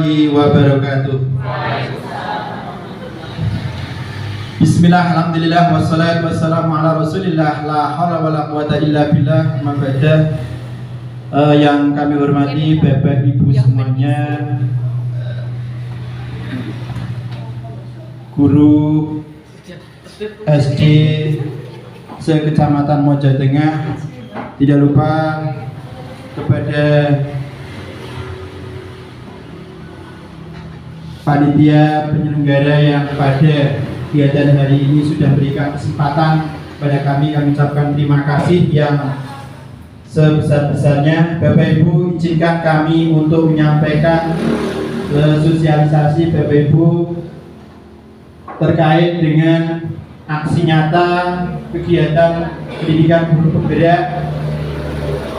warahmatullahi wabarakatuh. Bismillah, alhamdulillah, wassalatu wassalamu ala rasulillah, la hawla wa la quwata illa billah, amma ba'da. Yang kami hormati Bapak Ibu semuanya, guru SD se-Kecamatan Moja Tengah, tidak lupa kepada panitia penyelenggara yang pada kegiatan hari ini sudah berikan kesempatan pada kami ucapkan terima kasih yang sebesar-besarnya. Bapak Ibu, izinkan kami untuk menyampaikan sosialisasi Bapak Ibu terkait dengan aksi nyata kegiatan pendidikan guru penggerak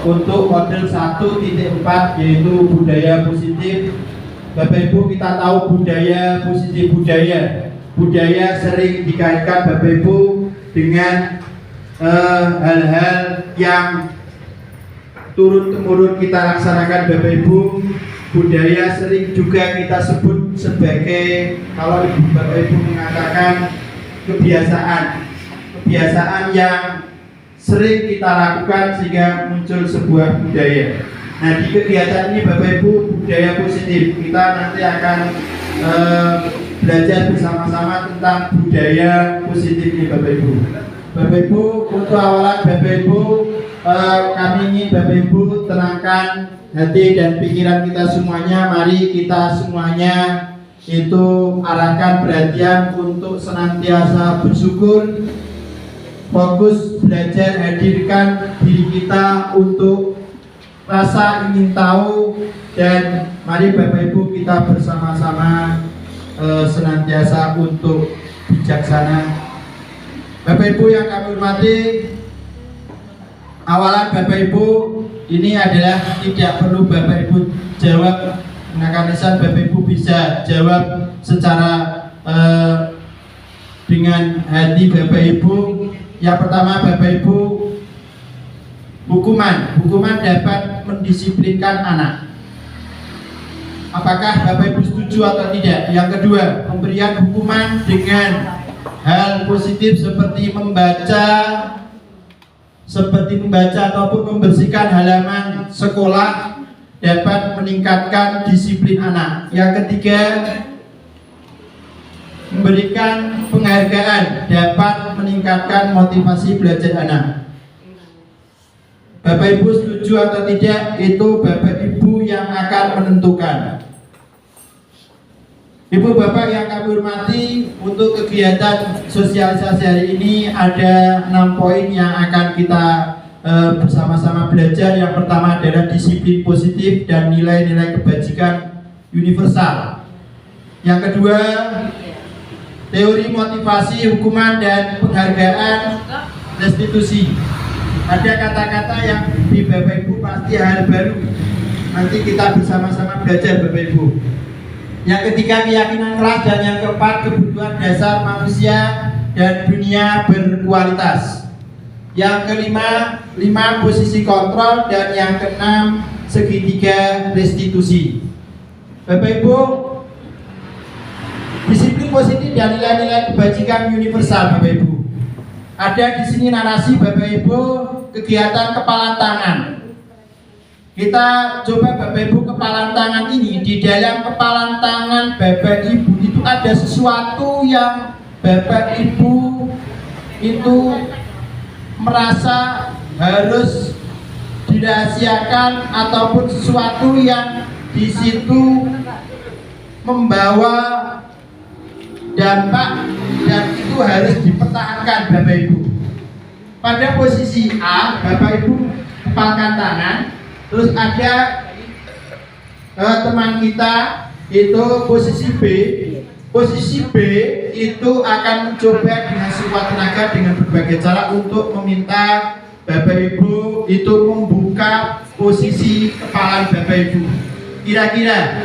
untuk model 1.4 yaitu budaya positif. Bapak Ibu, kita tahu budaya positif, budaya sering dikaitkan Bapak Ibu dengan hal-hal yang turun-temurun kita laksanakan Bapak Ibu. Budaya sering juga kita sebut sebagai, kalau Bapak Ibu mengatakan, kebiasaan yang sering kita lakukan sehingga muncul sebuah budaya. Nah, di kegiatan ini Bapak Ibu, budaya positif, kita nanti akan belajar bersama-sama tentang budaya positif ini Bapak Ibu. Bapak Ibu, untuk awalan Bapak Ibu, kami ingin Bapak Ibu tenangkan hati dan pikiran kita semuanya. Mari kita semuanya itu arahkan perhatian untuk senantiasa bersyukur, fokus belajar, hadirkan diri kita untuk rasa ingin tahu, dan mari Bapak Ibu kita bersama-sama senantiasa untuk bijaksana. Bapak Ibu yang kami hormati, awalan Bapak Ibu ini adalah tidak perlu Bapak Ibu jawab menggunakan lisan. Bapak Ibu bisa jawab secara dengan hati Bapak Ibu. Yang pertama Bapak Ibu, hukuman dapat mendisiplinkan anak. Apakah Bapak Ibu setuju atau tidak? Yang kedua, pemberian hukuman dengan hal positif seperti membaca ataupun membersihkan halaman sekolah dapat meningkatkan disiplin anak. Yang ketiga, memberikan penghargaan dapat meningkatkan motivasi belajar anak. Bapak Ibu setuju atau tidak? Itu Bapak Ibu yang akan menentukan. Ibu Bapak yang kami hormati, untuk kegiatan sosialisasi hari ini ada 6 poin yang akan kita bersama-sama belajar. Yang pertama adalah disiplin positif dan nilai-nilai kebajikan universal. Yang kedua, teori motivasi, hukuman dan penghargaan, restitusi. Ada kata-kata yang di Bapak Ibu pasti hal baru. Nanti kita bersama-sama belajar Bapak Ibu. Yang ketiga, keyakinan keras, dan yang keempat, kebutuhan dasar manusia dan dunia berkualitas. Yang kelima, 5 posisi kontrol, dan yang keenam, segitiga restitusi. Bapak Ibu, disiplin positif dan nilai-nilai kebajikan universal Bapak Ibu. Ada di sini narasi Bapak Ibu, kegiatan kepalan tangan. Kita coba Bapak Ibu, kepalan tangan ini, di dalam kepalan tangan Bapak Ibu itu ada sesuatu yang Bapak Ibu itu merasa harus dirahasiakan, ataupun sesuatu yang di situ membawa dampak dan itu harus dipertahankan Bapak Ibu. Pada posisi A, Bapak Ibu kepalkan tangan. Terus ada teman kita itu posisi B. Posisi B itu akan mencoba dengan sekuat tenaga dengan berbagai cara untuk meminta Bapak Ibu itu membuka posisi kepala Bapak Ibu. Kira-kira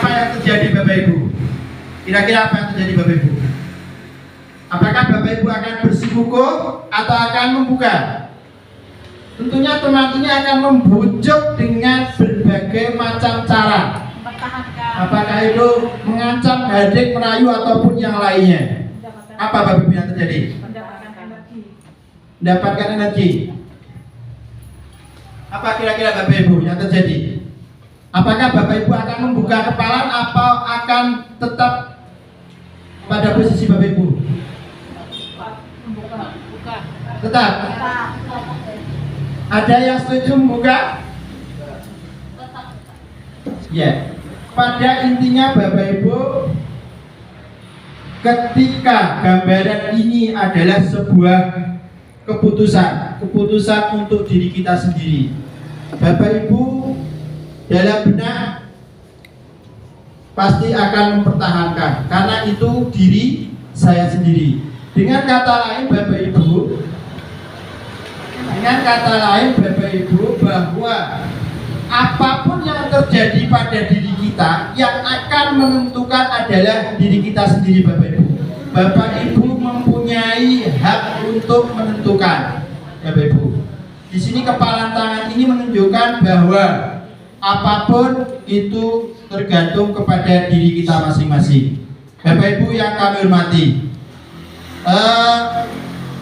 apa yang terjadi Bapak Ibu? Kira-kira apa yang terjadi Bapak Ibu? Apakah Bapak Ibu akan bersikukuh atau akan membuka? Tentunya teman ini akan membujuk dengan berbagai macam cara. Apakah itu mengancam, hadik, merayu ataupun yang lainnya? Apa Bapak Ibu yang terjadi? Mendapatkan energi. Apa kira-kira Bapak Ibu yang terjadi? Apakah Bapak Ibu akan membuka kepala atau akan tetap pada posisi Bapak Ibu? Tetap. Ada yang setuju membuka? Ya. Pada intinya Bapak Ibu, ketika gambaran ini adalah sebuah keputusan untuk diri kita sendiri. Bapak Ibu dalam benak pasti akan mempertahankan, karena itu diri saya sendiri. Dengan kata lain Bapak Ibu, bahwa apapun yang terjadi pada diri kita, yang akan menentukan adalah diri kita sendiri Bapak Ibu. Bapak Ibu mempunyai hak untuk menentukan. Bapak Ibu, di sini kepalan tangan ini menunjukkan bahwa apapun itu tergantung kepada diri kita masing-masing. Bapak Ibu yang kami hormati,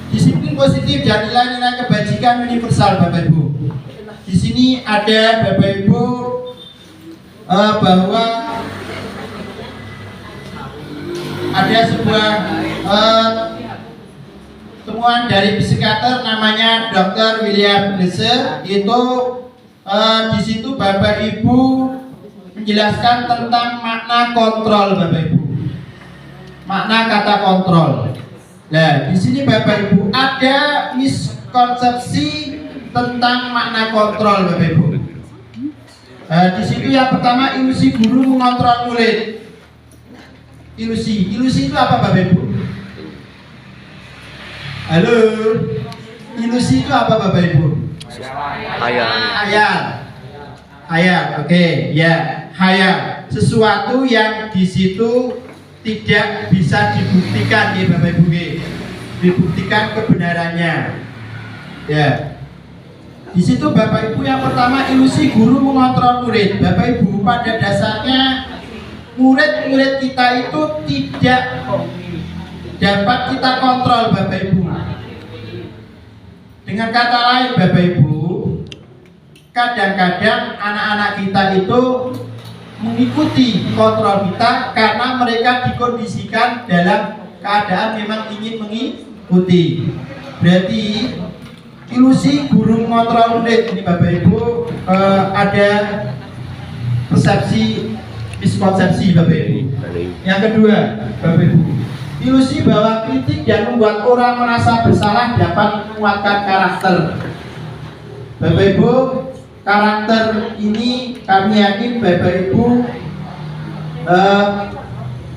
disiplin positif dan nilai-nilai kebajikan universal Bapak Ibu. Di sini ada Bapak Ibu bahwa ada sebuah temuan dari psikiater namanya Dr. William Glasser. Itu di situ Bapak Ibu menjelaskan tentang makna kontrol Bapak Ibu. Makna kata kontrol. Nah, di sini Bapak Ibu ada miskonsepsi tentang makna kontrol Bapak Ibu. Di situ yang pertama, ilusi guru mengontrol murid. Ilusi itu apa Bapak Ibu? Halo, ilusi itu apa Bapak Ibu? Hayal, oke, ya, hayal. Sesuatu yang di situ tidak bisa dibuktikan, ya Bapak Ibu, dibuktikan kebenarannya. Ya. Di situ Bapak Ibu yang pertama, ilusi guru mengontrol murid. Bapak Ibu, pada dasarnya murid-murid kita itu tidak dapat kita kontrol Bapak Ibu. Dengan kata lain Bapak Ibu, kadang-kadang anak-anak kita itu mengikuti kontrol kita karena mereka dikondisikan dalam keadaan memang ingin mengikuti. Berarti ilusi guru mengontrol murid ini Bapak Ibu, ada persepsi miskonsepsi Bapak Ibu. Yang kedua Bapak Ibu, ilusi bahwa kritik dan membuat orang merasa bersalah dapat menguatkan karakter. Bapak Ibu, karakter ini kami yakin Bapak Ibu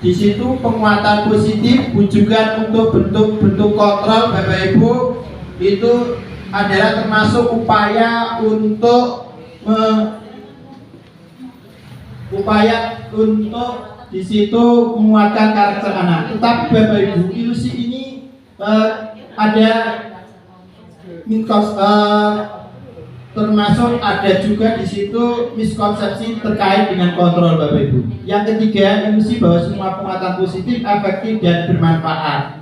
di situ penguatan positif, bujukan untuk bentuk-bentuk kontrol Bapak Ibu itu adalah termasuk upaya untuk di situ menguatkan karakter anak. Tetapi Bapak Ibu, ilusi ini ada termasuk ada juga di situ miskonsepsi terkait dengan kontrol Bapak Ibu. Yang ketiga, ilusi bahwa semua penguatan positif efektif dan bermanfaat.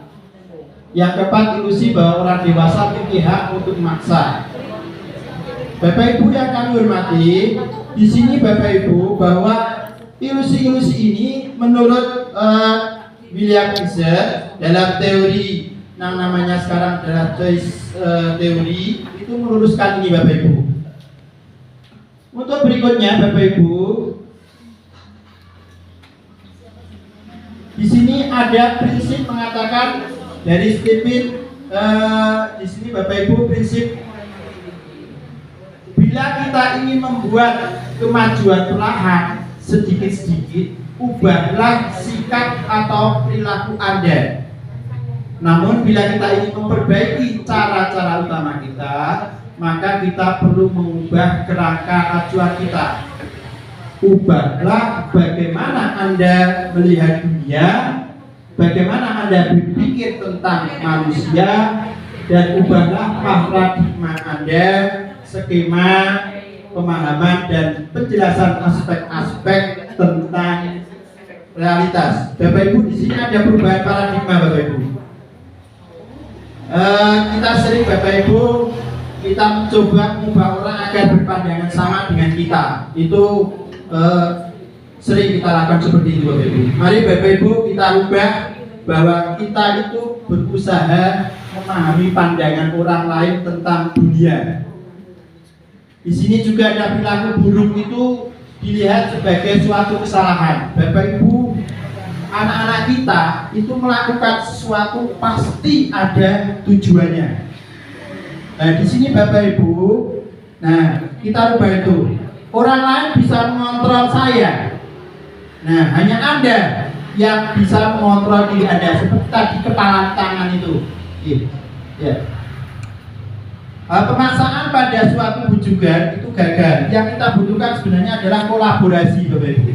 Yang keempat, ilusi bahwa orang dewasa memiliki hak untuk memaksa. Bapak Ibu yang kami hormati, di sini Bapak Ibu bahwa ilusi-ilusi ini menurut William Glasser dalam teori yang namanya sekarang adalah choice teori, itu meluruskan ini Bapak Ibu. Untuk berikutnya Bapak Ibu, di sini ada prinsip mengatakan dari Stephen, di sini Bapak Ibu prinsip, bila kita ingin membuat kemajuan perlahan sedikit-sedikit, ubahlah sikap atau perilaku Anda. Namun bila kita ingin memperbaiki cara-cara utama kita, maka kita perlu mengubah kerangka acuan kita. Ubahlah bagaimana Anda melihat dunia, bagaimana Anda berpikir tentang manusia, dan ubahlah paradigma Anda, skema, pemahaman, dan penjelasan aspek-aspek tentang realitas. Bapak Ibu, di sini ada perubahan paradigma Bapak Ibu. Kita sering Bapak Ibu kita mencoba mengubah orang agar berpandangan sama dengan kita. Itu sering kita lakukan seperti itu Bapak Ibu. Mari Bapak Ibu kita ubah bahwa kita itu berusaha memahami pandangan orang lain tentang dunia. Di sini juga ada perilaku buruk itu dilihat sebagai suatu kesalahan. Bapak Ibu, anak-anak kita itu melakukan sesuatu pasti ada tujuannya. Nah, di sini Bapak Ibu, nah kita rubah itu. Orang lain bisa mengontrol saya. Nah, hanya Anda yang bisa mengontrol diri Anda, seperti tadi kepala tangan itu. Ya. Pemaksaan pada suatu bujukan itu gagal. Yang kita butuhkan sebenarnya adalah kolaborasi Bapak Ibu.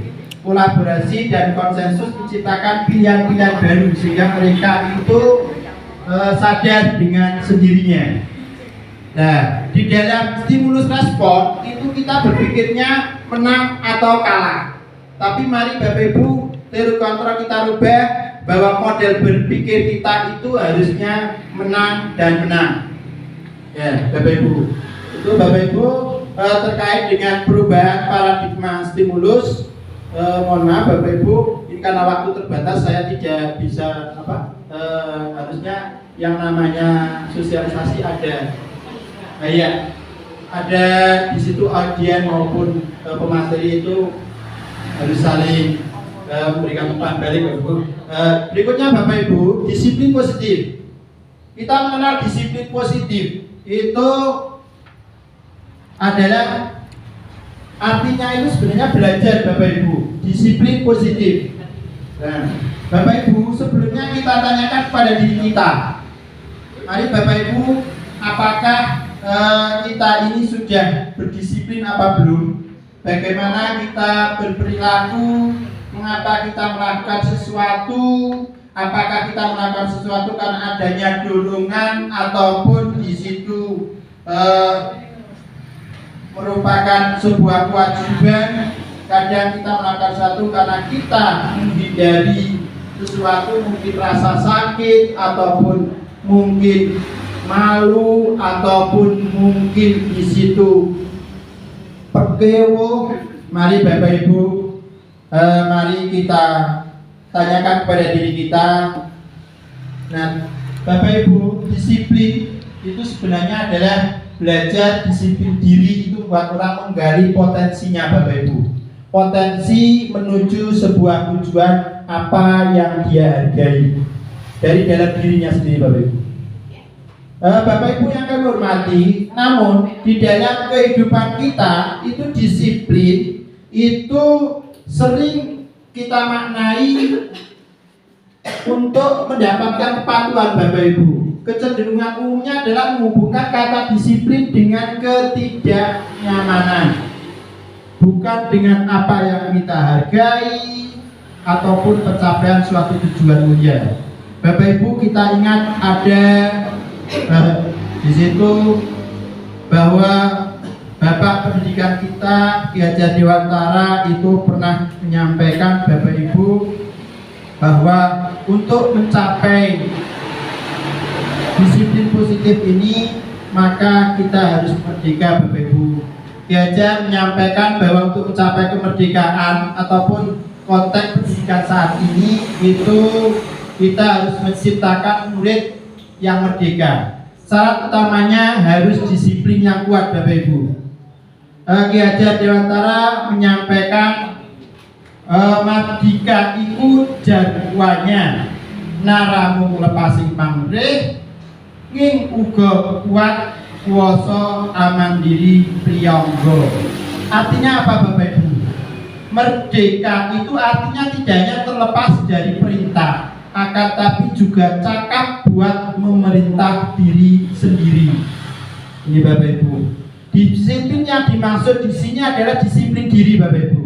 Kolaborasi dan konsensus menciptakan pilihan-pilihan baru sehingga mereka itu sadar dengan sendirinya. Nah, di dalam stimulus respon itu kita berpikirnya menang atau kalah. Tapi mari Bapak Ibu, teori kontrol kita rubah bahwa model berpikir kita itu harusnya menang dan menang. Ya, Bapak Ibu. Itu Bapak Ibu terkait dengan perubahan paradigma stimulus. Mohon maaf Bapak Ibu, ini karena waktu terbatas saya tidak bisa harusnya yang namanya sosialisasi ada. Nah, iya, ada di situ audien maupun pemateri itu harus saling memberikan umpan balik Bapak Ibu. Berikutnya Bapak Ibu, disiplin positif. Kita mengenal disiplin positif itu adalah artinya itu sebenarnya belajar Bapak Ibu, disiplin positif. Nah, Bapak Ibu, sebelumnya kita tanyakan kepada diri kita. Mari Bapak Ibu, apakah kita ini sudah berdisiplin apa belum? Bagaimana kita berperilaku? Mengapa kita melakukan sesuatu? Apakah kita melakukan sesuatu karena adanya dorongan ataupun di situ merupakan sebuah kewajiban? Kadang kita melakukan sesuatu karena kita menghindari sesuatu, mungkin rasa sakit ataupun mungkin malu ataupun mungkin di situ pekewo. Mari Bapak Ibu, mari kita tanyakan kepada diri kita. Nah, Bapak Ibu, disiplin itu sebenarnya adalah belajar disiplin diri itu buat orang menggali potensinya Bapak Ibu. Potensi menuju sebuah tujuan apa yang dia hargai dari dalam dirinya sendiri Bapak Ibu. Bapak Ibu yang kami hormati, namun di dalam kehidupan kita itu disiplin itu sering kita maknai untuk mendapatkan kepatuhan Bapak Ibu. Kecenderungan umumnya adalah menghubungkan kata disiplin dengan ketidaknyamanan, bukan dengan apa yang kita hargai ataupun pencapaian suatu tujuan mulia. Bapak Ibu, kita ingat ada di situ bahwa Bapak Pendidikan kita Ki Hajar Dewantara itu pernah menyampaikan Bapak Ibu bahwa untuk mencapai disiplin positif ini maka kita harus merdeka Bapak Ibu. Ki Hajar menyampaikan bahwa untuk mencapai kemerdekaan ataupun konteks pendidikan saat ini itu kita harus menciptakan murid yang merdeka. Syarat utamanya harus disiplin yang kuat Bapak Ibu. Ki Hajar Dewantara menyampaikan mardika iku jarwanya naramu lepasing pamrih ing uga kuat kuwasa amandiri priyangga. Artinya apa Bapak Ibu? Merdeka itu artinya tidak hanya terlepas dari perintah, akan tapi juga cakap buat memerintah diri sendiri. Ini Bapak Ibu. Disiplin yang dimaksud di sini adalah disiplin diri Bapak Ibu.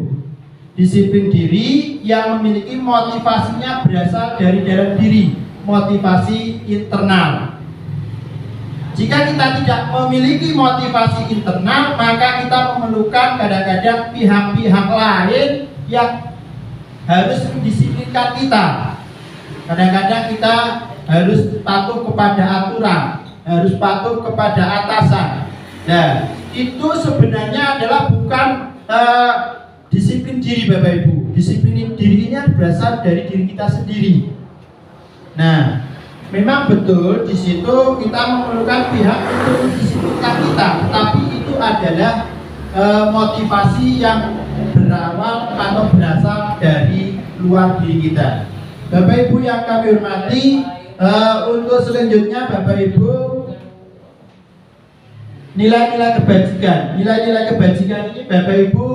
Disiplin diri yang memiliki motivasinya berasal dari dalam diri, motivasi internal. Jika kita tidak memiliki motivasi internal, maka kita memerlukan kadang-kadang pihak-pihak lain yang harus mendisiplinkan kita. Kadang-kadang kita harus patuh kepada aturan, harus patuh kepada atasan. Nah, itu sebenarnya adalah bukan disiplin diri Bapak Ibu. Disiplin diri ini berasal dari diri kita sendiri. Nah, memang betul di situ kita memerlukan pihak untuk mendisiplinkan kita, tapi itu adalah motivasi yang berawal atau berasal dari luar diri kita. Bapak Ibu yang kami hormati, untuk selanjutnya Bapak Ibu, nilai-nilai kebajikan. Nilai-nilai kebajikan ini Bapak Ibu,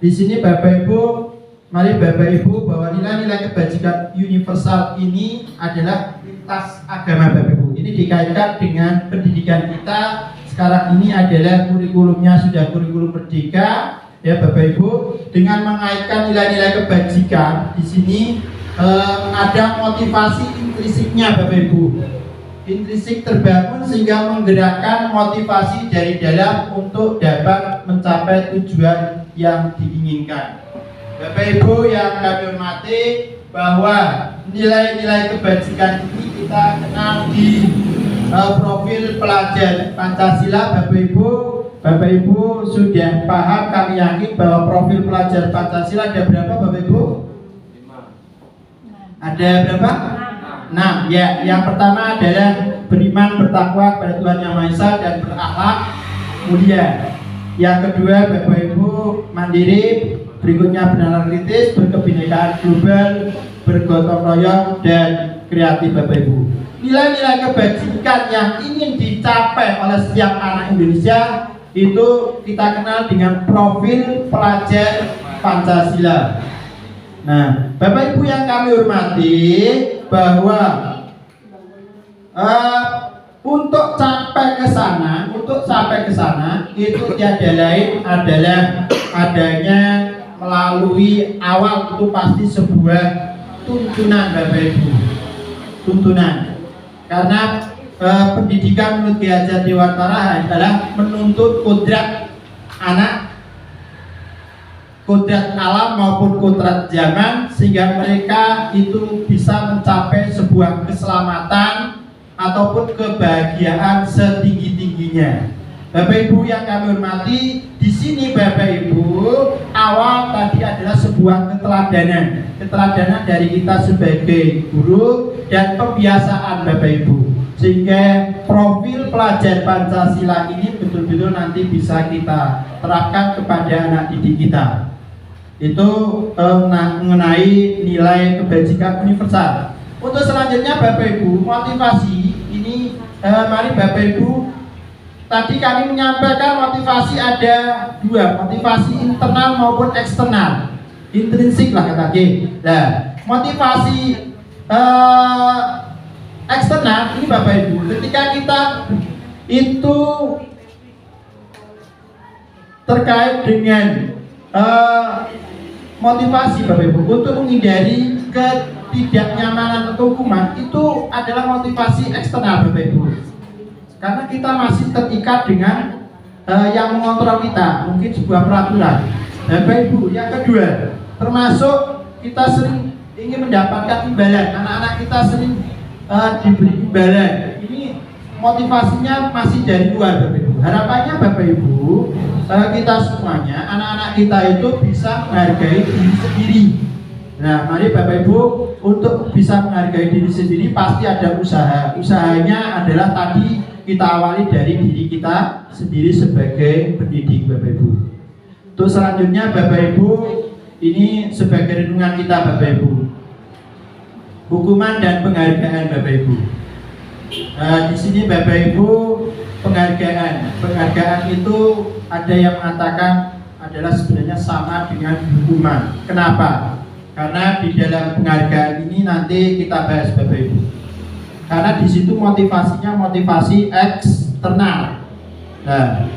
di sini Bapak Ibu, mari Bapak Ibu bahwa nilai-nilai kebajikan universal ini adalah lintas agama Bapak Ibu. Ini dikaitkan dengan pendidikan kita. Sekarang ini adalah kurikulumnya sudah kurikulum merdeka, ya Bapak Ibu. Dengan mengaitkan nilai-nilai kebajikan, di sini ada motivasi intrinsiknya Bapak Ibu. Intrinsik terbangun sehingga menggerakkan motivasi dari dalam untuk dapat mencapai tujuan yang diinginkan. Bapak Ibu yang kami hormati, bahwa nilai-nilai kebajikan ini kita kenal di profil pelajar Pancasila. Bapak Ibu sudah paham, kami yakin bahwa profil pelajar Pancasila ada berapa Bapak Ibu? 5. Ada berapa? 6. Ya, yang pertama adalah beriman bertakwa kepada Tuhan Yang Maha Esa dan berakhlak mulia. Yang kedua Bapak Ibu mandiri, berikutnya bernalar kritis, berkebinekaan global, bergotong royong dan kreatif Bapak Ibu. Nilai-nilai kebajikan yang ingin dicapai oleh setiap anak Indonesia itu kita kenal dengan profil pelajar Pancasila. Nah, Bapak Ibu yang kami hormati, bahwa untuk sampai ke sana itu tiada lain adalah adanya melalui awal itu pasti sebuah tuntunan Bapak Ibu. Tuntunan. Karena pendidikan menurut Ki Hajar Dewantara adalah menuntut kodrat anak, kodrat alam maupun kodrat zaman, sehingga mereka itu bisa mencapai sebuah keselamatan ataupun kebahagiaan setinggi-tingginya. Bapak Ibu yang kami hormati, di sini Bapak Ibu, awal tadi adalah sebuah keteladanan dari kita sebagai guru dan pembiasaan Bapak Ibu, sehingga profil pelajar Pancasila ini betul-betul nanti bisa kita terapkan kepada anak didik kita. Itu mengenai nilai kebajikan universal. Untuk selanjutnya Bapak Ibu, motivasi ini mari Bapak Ibu, tadi kami menyampaikan motivasi ada dua, motivasi internal maupun eksternal. Intrinsik lah kata G. Nah, motivasi eksternal ini Bapak Ibu, ketika kita itu terkait dengan motivasi Bapak Ibu untuk menghindari ketidaknyamanan atau hukuman, itu adalah motivasi eksternal Bapak Ibu. Karena kita masih terikat dengan yang mengontrol kita, mungkin sebuah peraturan. Bapak Ibu, yang kedua, termasuk kita sering ingin mendapatkan imbalan, anak-anak kita sering diberi imbalan. Ini motivasinya masih dari luar Bapak Ibu. Harapannya Bapak Ibu, kita semuanya, anak-anak kita itu bisa menghargai diri sendiri. Nah, mari Bapak Ibu, untuk bisa menghargai diri sendiri pasti ada usaha. Usahanya adalah tadi kita awali dari diri kita sendiri sebagai pendidik Bapak Ibu. Untuk selanjutnya Bapak Ibu, ini sebagai renungan kita Bapak Ibu, hukuman dan penghargaan Bapak Ibu. Di sini Bapak Ibu, penghargaan itu ada yang mengatakan adalah sebenarnya sama dengan hukuman. Kenapa? Karena di dalam penghargaan ini nanti kita bahas Bapak Ibu. Karena di situ motivasinya motivasi eksternal. Nah,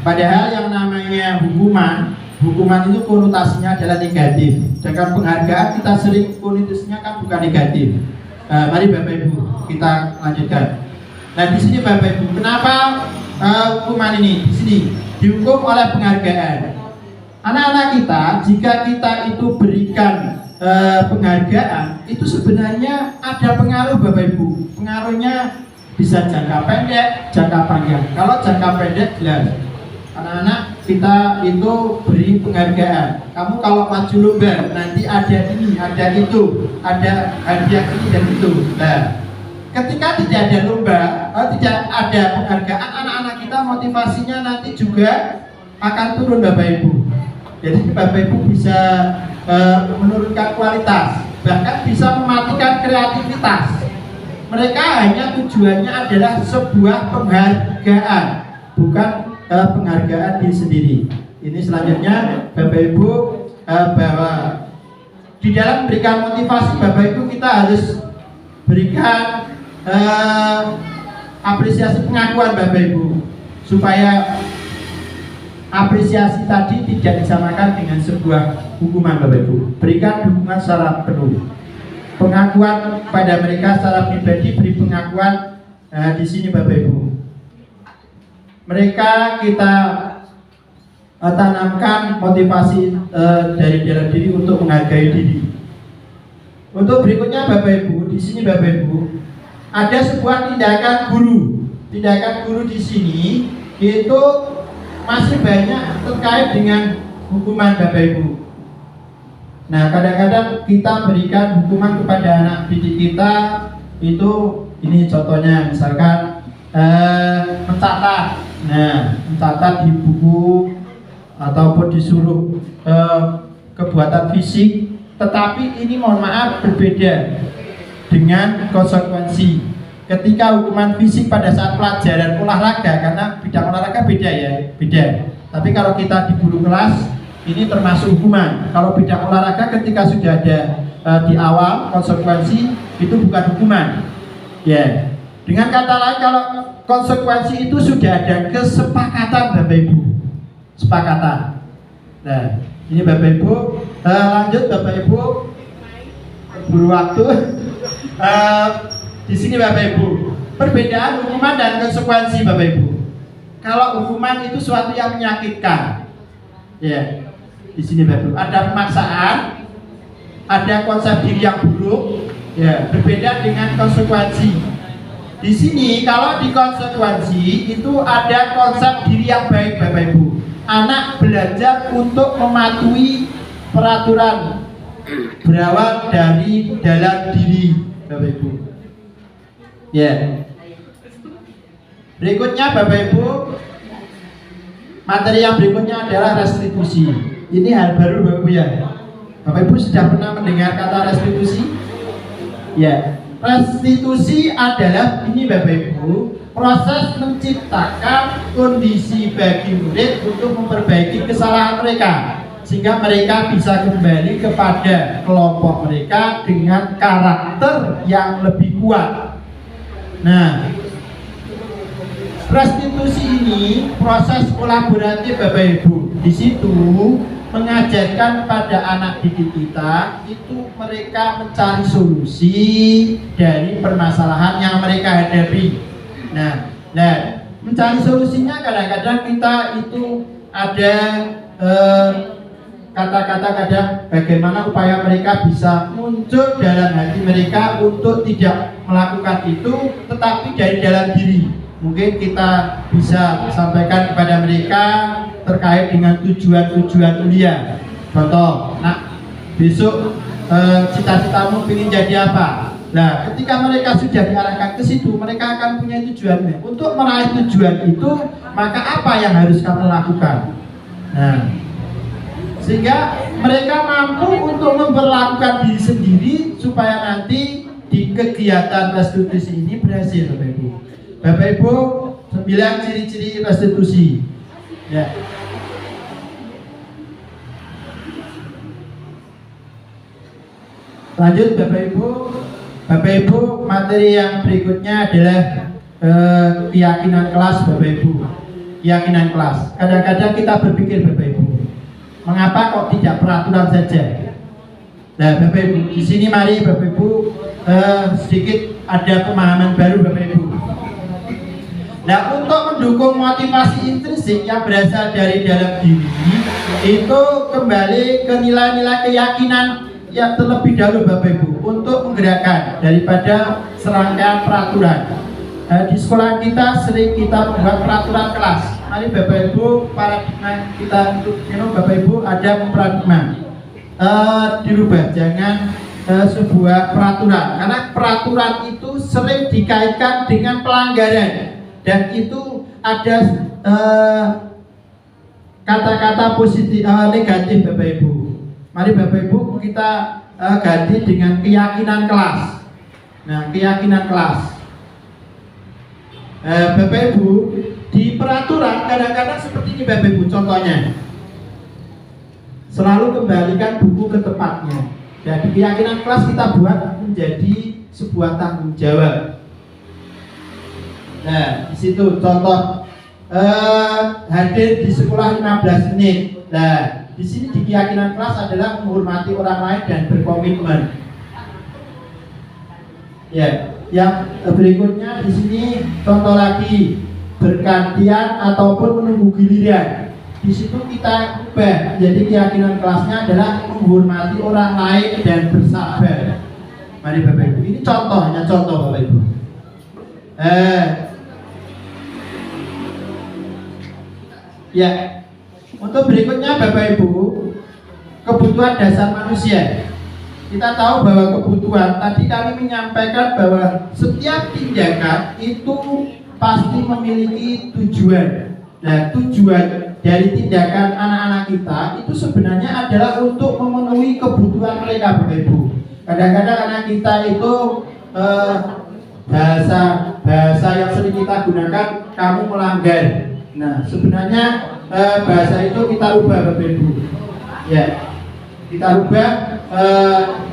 padahal yang namanya hukuman itu konotasinya adalah negatif. Sedangkan penghargaan kita sering konotasinya kan bukan negatif. Mari Bapak Ibu kita lanjutkan. Nah, di sini Bapak Ibu, kenapa hukuman ini di sini dihukum oleh penghargaan? Anak-anak kita, jika kita itu berikan penghargaan, itu sebenarnya ada pengaruh Bapak Ibu. Pengaruhnya bisa jangka pendek, jangka panjang. Kalau jangka pendek jelas, anak-anak kita itu beri penghargaan. Kamu kalau maju lomba nanti ada ini, ada itu, ada hadiah ini dan itu. Nah, ketika tidak ada lomba, tidak ada penghargaan, anak-anak kita motivasinya nanti juga akan turun Bapak Ibu. Jadi Bapak Ibu bisa menurunkan kualitas, bahkan bisa mematikan kreativitas. Mereka hanya tujuannya adalah sebuah penghargaan, bukan penghargaan diri sendiri. Ini selanjutnya Bapak Ibu bahwa di dalam memberikan motivasi Bapak Ibu kita harus berikan apresiasi pengakuan Bapak Ibu, supaya apresiasi tadi tidak disamakan dengan sebuah hukuman Bapak Ibu. Berikan dukungan secara penuh. Pengakuan pada mereka secara pribadi, beri pengakuan di sini Bapak Ibu. Mereka kita tanamkan motivasi dari dalam diri untuk menghargai diri. Untuk berikutnya Bapak Ibu, di sini Bapak Ibu ada sebuah tindakan guru. Tindakan guru di sini itu masih banyak terkait dengan hukuman Bapak Ibu. Nah, kadang-kadang kita berikan hukuman kepada anak didik kita itu, ini contohnya misalkan mencatat. Nah, mencatat di buku ataupun disuruh kebuatan fisik, tetapi ini mohon maaf berbeda dengan konsekuensi. Ketika hukuman fisik pada saat pelajaran olahraga, karena bidang olahraga beda ya, beda. Tapi kalau kita di guru kelas, ini termasuk hukuman. Kalau bidang olahraga ketika sudah ada di awal konsekuensi, itu bukan hukuman. Ya. Dengan kata lain, kalau konsekuensi itu sudah ada kesepakatan Bapak Ibu. Sepakatan. Nah, ini Bapak Ibu, lanjut Bapak Ibu, buru waktu. Di sini Bapak Ibu, perbedaan hukuman dan konsekuensi Bapak Ibu. Kalau hukuman itu suatu yang menyakitkan, ya. Di sini Bapak Ibu ada pemaksaan, ada konsep diri yang buruk, ya. Berbeda dengan konsekuensi. Di sini kalau di konsekuensi itu ada konsep diri yang baik Bapak Ibu. Anak belajar untuk mematuhi peraturan berawal dari dalam diri Bapak Ibu. Ya. Berikutnya Bapak Ibu, materi yang berikutnya adalah restitusi. Ini hal baru Bapak Ibu ya. Bapak Ibu sudah pernah mendengar kata restitusi? Ya. Restitusi adalah ini Bapak Ibu, proses menciptakan kondisi bagi murid untuk memperbaiki kesalahan mereka, sehingga mereka bisa kembali kepada kelompok mereka dengan karakter yang lebih kuat. Nah, restitusi ini proses kolaboratif Bapak Ibu. Di situ mengajarkan pada anak didik kita itu mereka mencari solusi dari permasalahan yang mereka hadapi. Nah, mencari solusinya kadang-kadang kita itu ada kata-kata kadang bagaimana upaya mereka bisa muncul dalam hati mereka untuk tidak melakukan itu, tetapi dari dalam diri. Mungkin kita bisa sampaikan kepada mereka terkait dengan tujuan-tujuan kuliah. Contoh, nak besok cita-citamu ingin jadi apa? Nah, ketika mereka sudah diarahkan ke situ, mereka akan punya tujuannya. Untuk meraih tujuan itu, maka apa yang harus kamu lakukan? Nah, sehingga mereka mampu untuk memperlakukan diri sendiri supaya nanti di kegiatan restitusi ini berhasil Bapak Ibu. Bapak Ibu, 9 ciri-ciri restitusi. Ya. Lanjut Bapak Ibu. Bapak Ibu, materi yang berikutnya adalah keyakinan kelas Bapak Ibu. Keyakinan kelas. Kadang-kadang kita berpikir Bapak Ibu, mengapa kok tidak peraturan saja? Nah Bapak Ibu, di sini mari Bapak Ibu sedikit ada pemahaman baru Bapak Ibu. Nah, untuk mendukung motivasi intrinsik yang berasal dari dalam diri, itu kembali ke nilai-nilai keyakinan yang terlebih dahulu Bapak Ibu untuk menggerakkan daripada serangkaian peraturan. Di sekolah kita sering kita membuat peraturan kelas. Mari Bapak Ibu, paradigma kita untuk Bapak Ibu ada paradigma dirubah, jangan sebuah peraturan, karena peraturan itu sering dikaitkan dengan pelanggaran dan itu ada kata-kata positif negatif Bapak Ibu. Mari Bapak Ibu kita ganti dengan keyakinan kelas. Nah, keyakinan kelas. Bapak Ibu, di peraturan kadang-kadang seperti ini Bapak Ibu, contohnya selalu kembalikan buku ke tempatnya. Jadi keyakinan kelas kita buat menjadi sebuah tanggung jawab. Nah, di situ contoh hadir di sekolah 15 menit. Nah, di sini di keyakinan kelas adalah menghormati orang lain dan berkomitmen. Ya, yang berikutnya di sini contoh lagi bergantian ataupun menunggu giliran. Di situ kita ubah jadi keyakinan kelasnya adalah menghormati orang lain dan bersabar. Mari Bapak Ibu, ini contohnya, contoh Bapak Ibu. Ya, untuk berikutnya Bapak Ibu, kebutuhan dasar manusia. Kita tahu bahwa kebutuhan, tadi kami menyampaikan bahwa setiap tindakan itu pasti memiliki tujuan. Nah, tujuan dari tindakan anak-anak kita itu sebenarnya adalah untuk memenuhi kebutuhan mereka Bapak Ibu. Kadang-kadang anak kita itu bahasa yang sering kita gunakan, kamu melanggar. Nah, sebenarnya bahasa itu kita ubah Bapak Ibu. Ya, kita ubah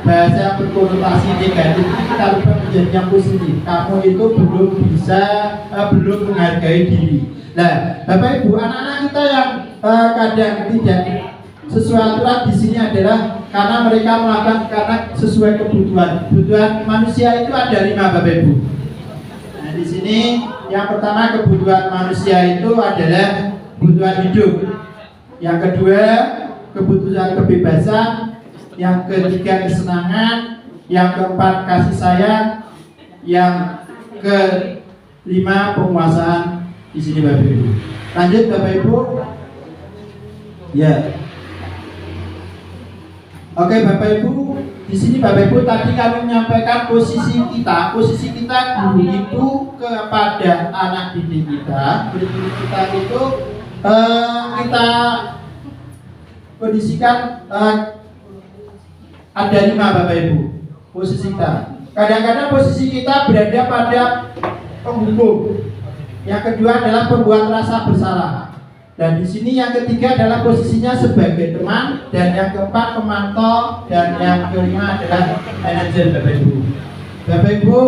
bahasa yang berkonotasi negatif kita ubah menjadi yang positif. Kamu itu belum menghargai diri. Nah, Bapak Ibu, anak-anak kita yang kadang tidak sesuai aturan di sini adalah karena mereka melakukan karena sesuai kebutuhan. Kebutuhan manusia itu ada 5 Bapak Ibu. Nah, di sini yang pertama kebutuhan manusia itu adalah kebutuhan hidup. Yang kedua kebutuhan kebebasan. Yang ketiga kesenangan. Yang keempat kasih sayang. Yang kelima penguasaan. Di sini Bapak Ibu. Lanjut Bapak Ibu. Ya. Oke Bapak Ibu, di sini Bapak Ibu tadi kami menyampaikan posisi kita guru itu kepada anak didik kita. Guru kita itu kita kondisikan ada 5 Bapak Ibu posisi kita. Kadang-kadang posisi kita berada pada penghukum. Yang kedua adalah pembuat rasa bersalah. Dan di sini yang ketiga adalah posisinya sebagai teman, dan yang keempat pemantau, dan yang kelima adalah manajer Bapak Ibu. Bapak Ibu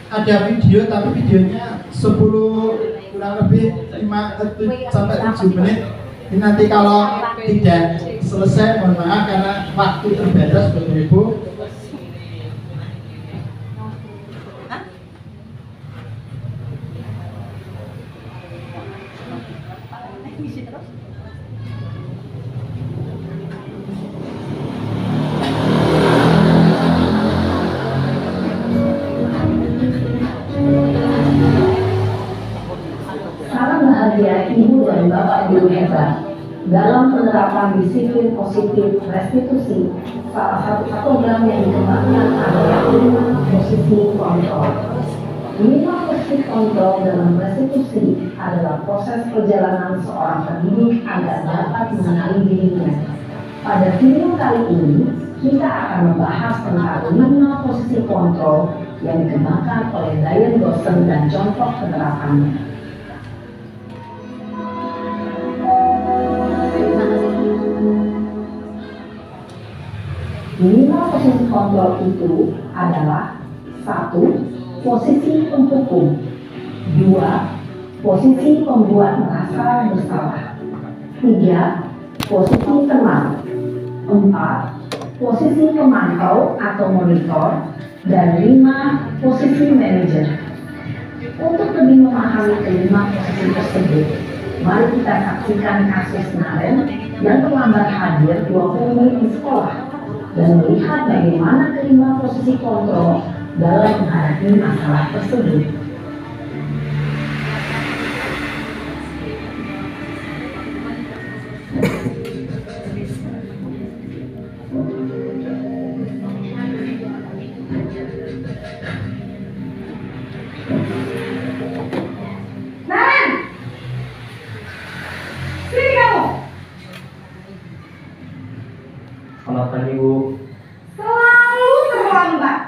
ada video, tapi videonya 10 kurang lebih 5 sampai 7 menit. Ini nanti kalau tidak selesai mohon maaf karena waktu terbatas Bapak Ibu. Ibu dan Bapak Guru hebat dalam penerapan disiplin positif restitusi. Salah satu program yang dikembangkan adalah posisi kontrol. 5 posisi kontrol dalam restitusi adalah proses perjalanan seorang pendidik agar dapat mengenali dirinya. Pada video kali ini kita akan membahas tentang 5 posisi kontrol yang dikembangkan oleh Diane Dawson dan contoh penerapannya. 5 posisi kontrol itu adalah 1. Posisi penghukum, 2. Posisi pembuat merasa bersalah, 3. Posisi teman, 4. Posisi pemantau atau monitor, dan 5. Posisi manajer. Untuk lebih memahami kelima posisi tersebut, Mari kita saksikan kasus Naren yang terlambat hadir 20 menit di sekolah dan melihat bagaimana kelima posisi kontrol dalam menghadapi masalah tersebut. Naren! Sini kamu! Selamat pagi, Bu. Selalu terlambat.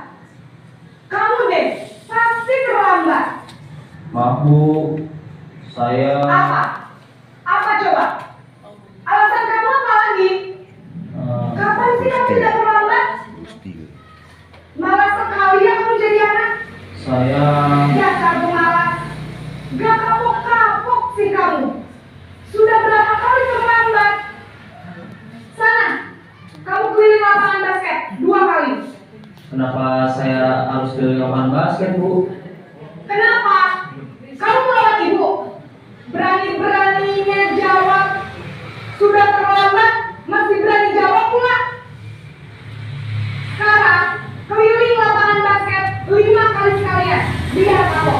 Kamu deh, pasti terlambat. Maaf, Bu. Saya Apa? Apa coba? Alasan kamu apa lagi? Kapan sih kamu tidak terlambat? Malas sekali ya kamu jadi anak. saya Dasar pemalas. Gak kapok-kapok sih kamu. Sudah berapa kali terlambat? Sana, kamu keliling lapangan basket 2 kali. kenapa saya harus ke lapangan basket, Bu? Kenapa? Kamu melawan ibu. Berani-beraninya jawab. Sudah terlambat, masih berani jawab pula. Sekarang, keliling lapangan basket 5 kali sekalian. Biar kamu.